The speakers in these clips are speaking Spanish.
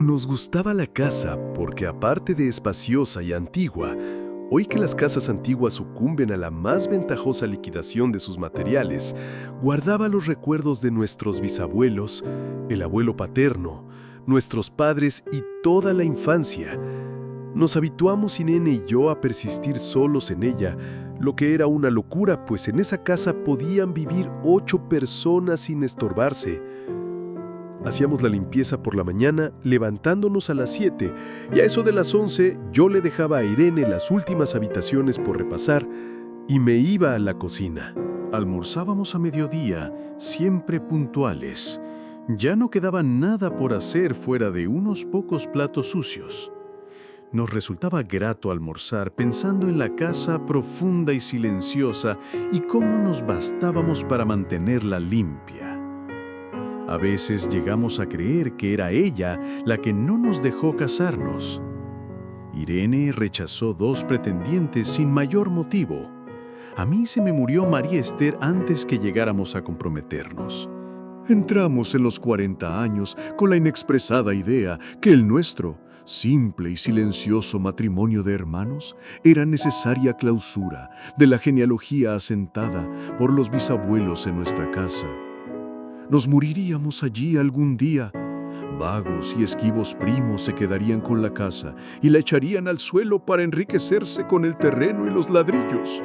Nos gustaba la casa porque, aparte de espaciosa y antigua, hoy que las casas antiguas sucumben a la más ventajosa liquidación de sus materiales, guardaba los recuerdos de nuestros bisabuelos, el abuelo paterno, nuestros padres y toda la infancia. Nos habituamos Irene y yo a persistir solos en ella, lo que era una locura, pues en esa casa podían vivir 8 personas sin estorbarse. Hacíamos la limpieza por la mañana, levantándonos a las 7, y a eso de las 11 yo le dejaba a Irene las últimas habitaciones por repasar y me iba a la cocina. Almorzábamos a mediodía, siempre puntuales. Ya no quedaba nada por hacer fuera de unos pocos platos sucios. Nos resultaba grato almorzar pensando en la casa profunda y silenciosa y cómo nos bastábamos para mantenerla limpia. A veces llegamos a creer que era ella la que no nos dejó casarnos. Irene rechazó 2 pretendientes sin mayor motivo. A mí se me murió María Esther antes que llegáramos a comprometernos. Entramos en los 40 años con la inexpresada idea que el nuestro, simple y silencioso matrimonio de hermanos, era necesaria clausura de la genealogía asentada por los bisabuelos en nuestra casa. Nos moriríamos allí algún día. Vagos y esquivos primos se quedarían con la casa y la echarían al suelo para enriquecerse con el terreno y los ladrillos.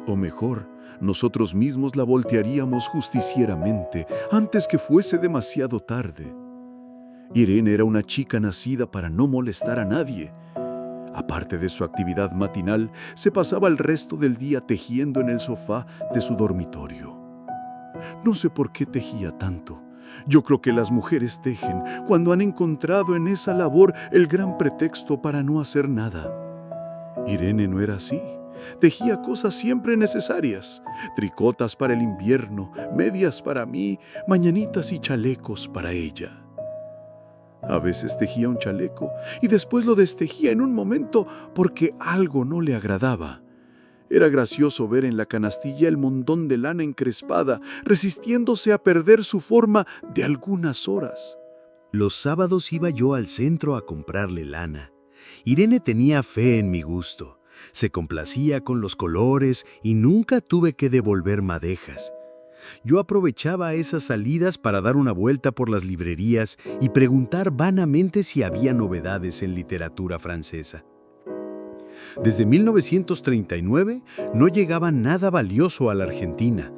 O mejor, nosotros mismos la voltearíamos justicieramente antes que fuese demasiado tarde. Irene era una chica nacida para no molestar a nadie. Aparte de su actividad matinal, se pasaba el resto del día tejiendo en el sofá de su dormitorio. No sé por qué tejía tanto. Yo creo que las mujeres tejen cuando han encontrado en esa labor el gran pretexto para no hacer nada. Irene no era así. Tejía cosas siempre necesarias: tricotas para el invierno, medias para mí, mañanitas y chalecos para ella. A veces tejía un chaleco y después lo destejía en un momento porque algo no le agradaba. Era gracioso ver en la canastilla el montón de lana encrespada, resistiéndose a perder su forma de algunas horas. Los sábados iba yo al centro a comprarle lana. Irene tenía fe en mi gusto. Se complacía con los colores y nunca tuve que devolver madejas. Yo aprovechaba esas salidas para dar una vuelta por las librerías y preguntar vanamente si había novedades en literatura francesa. Desde 1939 no llegaba nada valioso a la Argentina.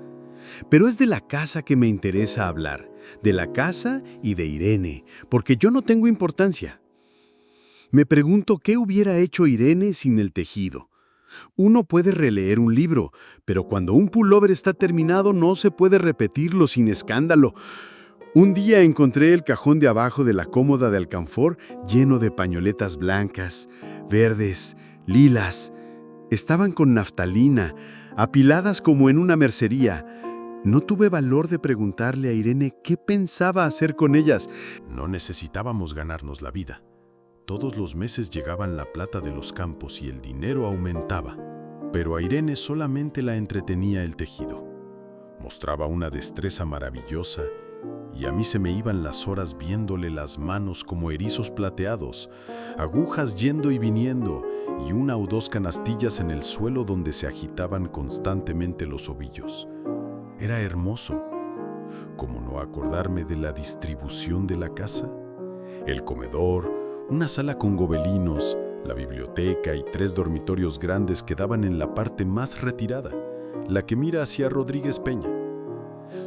Pero es de la casa que me interesa hablar, de la casa y de Irene, porque yo no tengo importancia. Me pregunto qué hubiera hecho Irene sin el tejido. Uno puede releer un libro, pero cuando un pullover está terminado no se puede repetirlo sin escándalo. Un día encontré el cajón de abajo de la cómoda de alcanfor lleno de pañoletas blancas, verdes, lilas. Estaban con naftalina, apiladas como en una mercería. No tuve valor de preguntarle a Irene qué pensaba hacer con ellas. No necesitábamos ganarnos la vida. Todos los meses llegaban la plata de los campos y el dinero aumentaba. Pero a Irene solamente la entretenía el tejido. Mostraba una destreza maravillosa y a mí se me iban las horas viéndole las manos como erizos plateados, agujas yendo y viniendo y 1 o 2 canastillas en el suelo donde se agitaban constantemente los ovillos. Era hermoso. ¿Cómo no acordarme de la distribución de la casa? El comedor, una sala con gobelinos, la biblioteca y 3 dormitorios grandes quedaban en la parte más retirada, la que mira hacia Rodríguez Peña.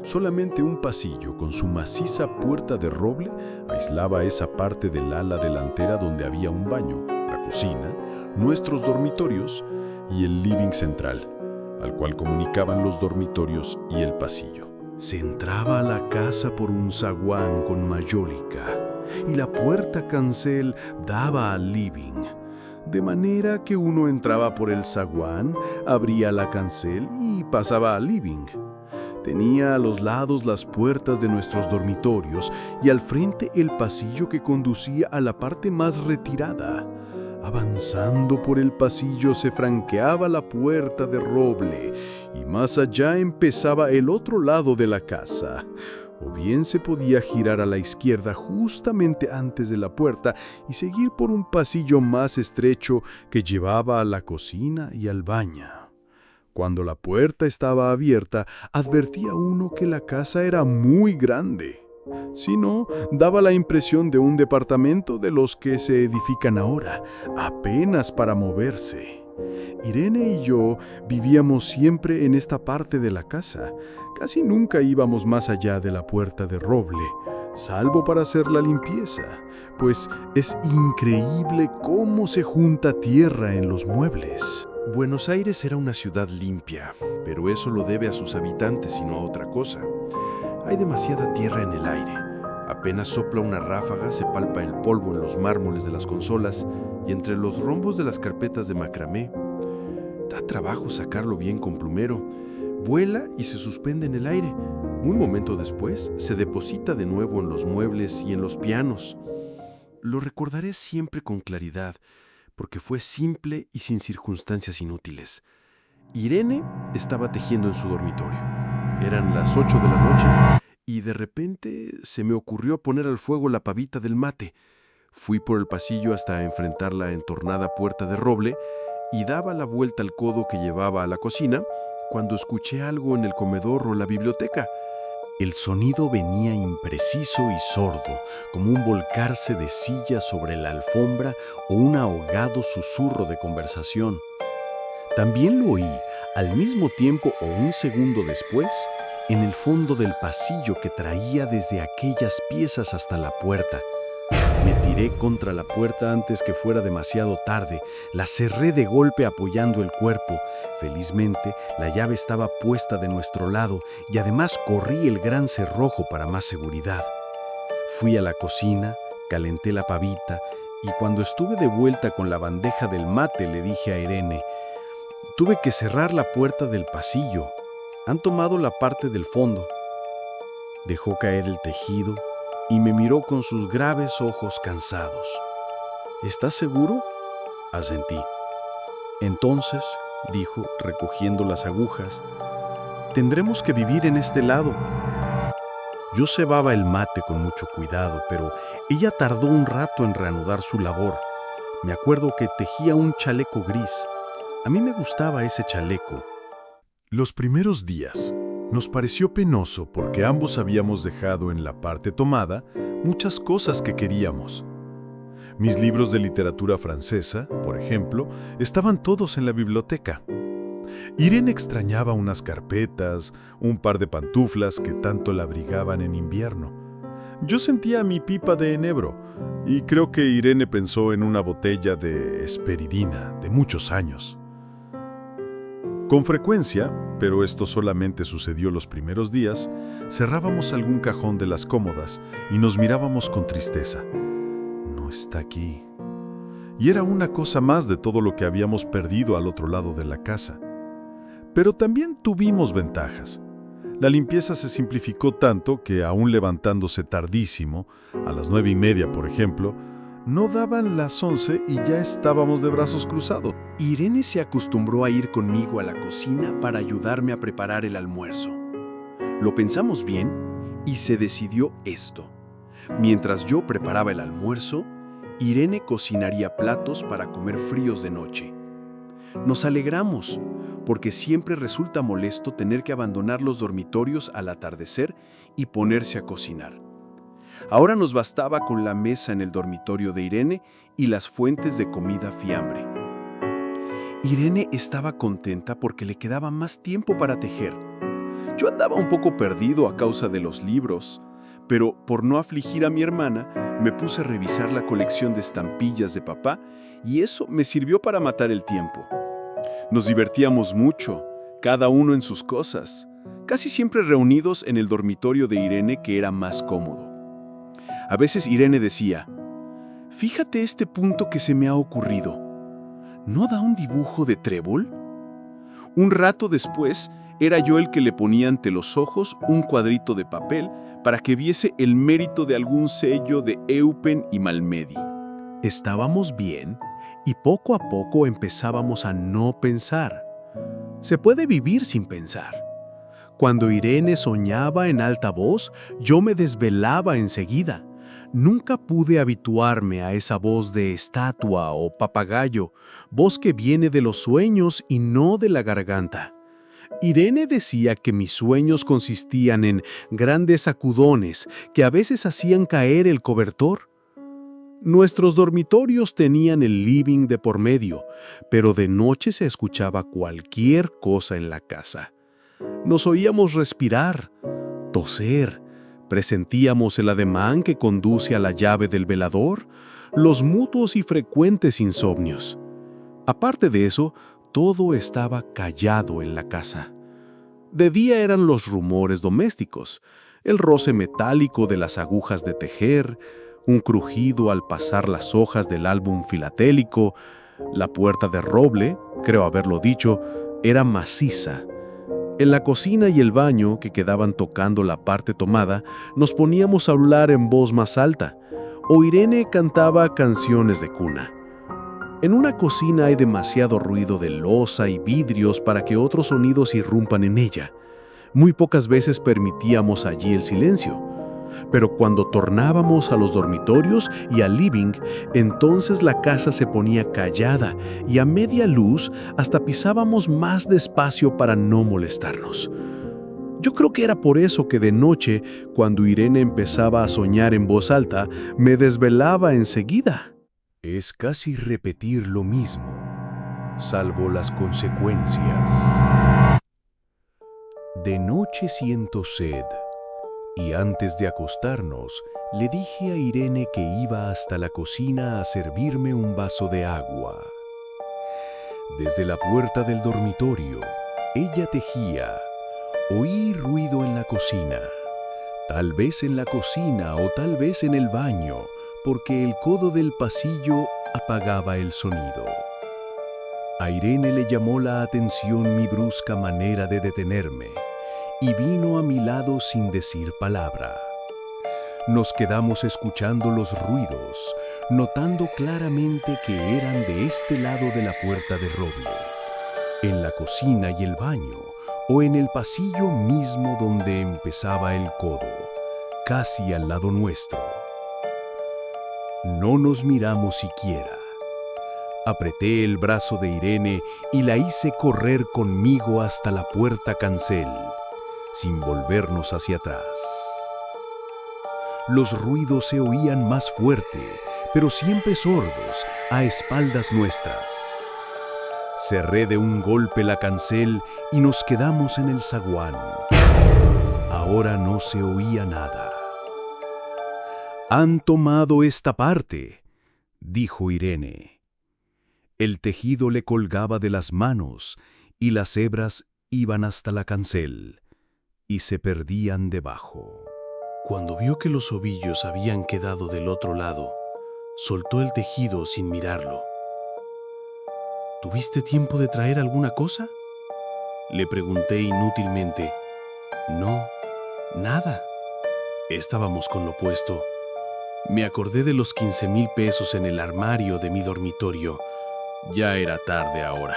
Solamente un pasillo con su maciza puerta de roble aislaba esa parte del ala delantera donde había un baño, la cocina, nuestros dormitorios y el living central, al cual comunicaban los dormitorios y el pasillo. Se entraba a la casa por un zaguán con mayólica y la puerta cancel daba al living, de manera que uno entraba por el zaguán, abría la cancel y pasaba al living. Tenía a los lados las puertas de nuestros dormitorios y al frente el pasillo que conducía a la parte más retirada. Avanzando por el pasillo se franqueaba la puerta de roble y más allá empezaba el otro lado de la casa. o bien se podía girar a la izquierda justamente antes de la puerta y seguir por un pasillo más estrecho que llevaba a la cocina y al baño. Cuando la puerta estaba abierta, advertía uno que la casa era muy grande. Si no, daba la impresión de un departamento de los que se edifican ahora, apenas para moverse. Irene y yo vivíamos siempre en esta parte de la casa. Casi nunca íbamos más allá de la puerta de roble, salvo para hacer la limpieza, pues es increíble cómo se junta tierra en los muebles. Buenos Aires era una ciudad limpia, pero eso lo debe a sus habitantes y no a otra cosa. Hay demasiada tierra en el aire. Apenas sopla una ráfaga, se palpa el polvo en los mármoles de las consolas y entre los rombos de las carpetas de macramé. Da trabajo sacarlo bien con plumero. Vuela y se suspende en el aire. Un momento después, se deposita de nuevo en los muebles y en los pianos. Lo recordaré siempre con claridad, porque fue simple y sin circunstancias inútiles. Irene estaba tejiendo en su dormitorio. Eran las 8 de la noche y de repente se me ocurrió poner al fuego la pavita del mate. Fui por el pasillo hasta enfrentar la entornada puerta de roble y daba la vuelta al codo que llevaba a la cocina cuando escuché algo en el comedor o la biblioteca. El sonido venía impreciso y sordo, como un volcarse de sillas sobre la alfombra o un ahogado susurro de conversación. También lo oí, al mismo tiempo o un segundo después, en el fondo del pasillo que traía desde aquellas piezas hasta la puerta. Me tiré contra la puerta antes que fuera demasiado tarde, la cerré de golpe apoyando el cuerpo. Felizmente, la llave estaba puesta de nuestro lado y además corrí el gran cerrojo para más seguridad. Fui a la cocina, calenté la pavita y cuando estuve de vuelta con la bandeja del mate le dije a Irene: «Tuve que cerrar la puerta del pasillo. Han tomado la parte del fondo». Dejó caer el tejido y me miró con sus graves ojos cansados. «¿Estás seguro?», asentí. «Entonces», dijo, recogiendo las agujas, «tendremos que vivir en este lado». Yo cebaba el mate con mucho cuidado, pero ella tardó un rato en reanudar su labor. Me acuerdo que tejía un chaleco gris. A mí me gustaba ese chaleco. Los primeros días nos pareció penoso porque ambos habíamos dejado en la parte tomada muchas cosas que queríamos. Mis libros de literatura francesa, por ejemplo, estaban todos en la biblioteca. Irene extrañaba unas carpetas, un par de pantuflas que tanto la abrigaban en invierno. Yo sentía mi pipa de enebro y creo que Irene pensó en una botella de esperidina de muchos años. Con frecuencia, pero esto solamente sucedió los primeros días, cerrábamos algún cajón de las cómodas y nos mirábamos con tristeza. No está aquí. Y era una cosa más de todo lo que habíamos perdido al otro lado de la casa. Pero también tuvimos ventajas. La limpieza se simplificó tanto que, aún levantándose tardísimo, a las 9:30, por ejemplo, no daban las 11 y ya estábamos de brazos cruzados. Irene se acostumbró a ir conmigo a la cocina para ayudarme a preparar el almuerzo. Lo pensamos bien y se decidió esto. Mientras yo preparaba el almuerzo, Irene cocinaría platos para comer fríos de noche. Nos alegramos, porque siempre resulta molesto tener que abandonar los dormitorios al atardecer y ponerse a cocinar. Ahora nos bastaba con la mesa en el dormitorio de Irene y las fuentes de comida fiambre. Irene estaba contenta porque le quedaba más tiempo para tejer. Yo andaba un poco perdido a causa de los libros, pero por no afligir a mi hermana, me puse a revisar la colección de estampillas de papá y eso me sirvió para matar el tiempo. Nos divertíamos mucho, cada uno en sus cosas, casi siempre reunidos en el dormitorio de Irene, que era más cómodo. A veces Irene decía: «Fíjate este punto que se me ha ocurrido. ¿No da un dibujo de trébol?». Un rato después, era yo el que le ponía ante los ojos un cuadrito de papel para que viese el mérito de algún sello de Eupen y Malmedy. Estábamos bien y poco a poco empezábamos a no pensar. Se puede vivir sin pensar. Cuando Irene soñaba en alta voz, yo me desvelaba enseguida. Nunca pude habituarme a esa voz de estatua o papagayo, voz que viene de los sueños y no de la garganta. Irene decía que mis sueños consistían en grandes sacudones que a veces hacían caer el cobertor. Nuestros dormitorios tenían el living de por medio, pero de noche se escuchaba cualquier cosa en la casa. Nos oíamos respirar, toser, presentíamos el ademán que conduce a la llave del velador, los mutuos y frecuentes insomnios. Aparte de eso, todo estaba callado en la casa. De día eran los rumores domésticos, el roce metálico de las agujas de tejer, un crujido al pasar las hojas del álbum filatélico, la puerta de roble, creo haberlo dicho, era maciza. En la cocina y el baño, que quedaban tocando la parte tomada, nos poníamos a hablar en voz más alta, o Irene cantaba canciones de cuna. En una cocina hay demasiado ruido de loza y vidrios para que otros sonidos irrumpan en ella. Muy pocas veces permitíamos allí el silencio. Pero cuando tornábamos a los dormitorios y al living, entonces la casa se ponía callada y a media luz hasta pisábamos más despacio para no molestarnos. Yo creo que era por eso que de noche, cuando Irene empezaba a soñar en voz alta, me desvelaba enseguida. Es casi repetir lo mismo, salvo las consecuencias. De noche siento sed, y antes de acostarnos, le dije a Irene que iba hasta la cocina a servirme un vaso de agua. Desde la puerta del dormitorio, ella tejía. Oí ruido en la cocina, tal vez en la cocina o tal vez en el baño, porque el codo del pasillo apagaba el sonido. A Irene le llamó la atención mi brusca manera de detenerme, y vino a mi lado sin decir palabra. Nos quedamos escuchando los ruidos, notando claramente que eran de este lado de la puerta de roble, en la cocina y el baño, o en el pasillo mismo donde empezaba el codo, casi al lado nuestro. No nos miramos siquiera. Apreté el brazo de Irene y la hice correr conmigo hasta la puerta cancel, sin volvernos hacia atrás. Los ruidos se oían más fuerte, pero siempre sordos, a espaldas nuestras. Cerré de un golpe la cancel y nos quedamos en el zaguán. Ahora no se oía nada. «Han tomado esta parte», dijo Irene. El tejido le colgaba de las manos y las hebras iban hasta la cancel y se perdían debajo. Cuando vio que los ovillos habían quedado del otro lado, soltó el tejido sin mirarlo. ¿Tuviste tiempo de traer alguna cosa?, le pregunté inútilmente. No, nada. Estábamos con lo puesto. Me acordé de los 15,000 pesos en el armario de mi dormitorio. Ya era tarde ahora.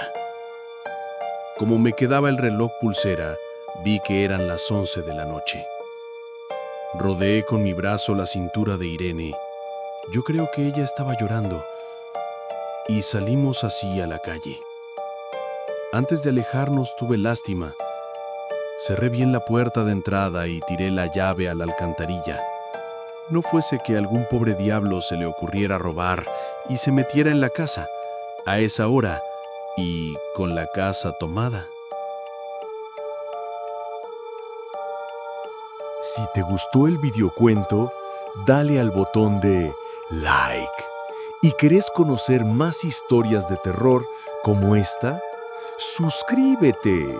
Como me quedaba el reloj pulsera, vi que eran las 11 de la noche. Rodeé con mi brazo la cintura de Irene. Yo creo que ella estaba llorando. Y salimos así a la calle. Antes de alejarnos tuve lástima. Cerré bien la puerta de entrada y tiré la llave a la alcantarilla. No fuese que algún pobre diablo se le ocurriera robar y se metiera en la casa, a esa hora y con la casa tomada. Si te gustó el videocuento, dale al botón de like. ¿Y querés conocer más historias de terror como esta? ¡Suscríbete!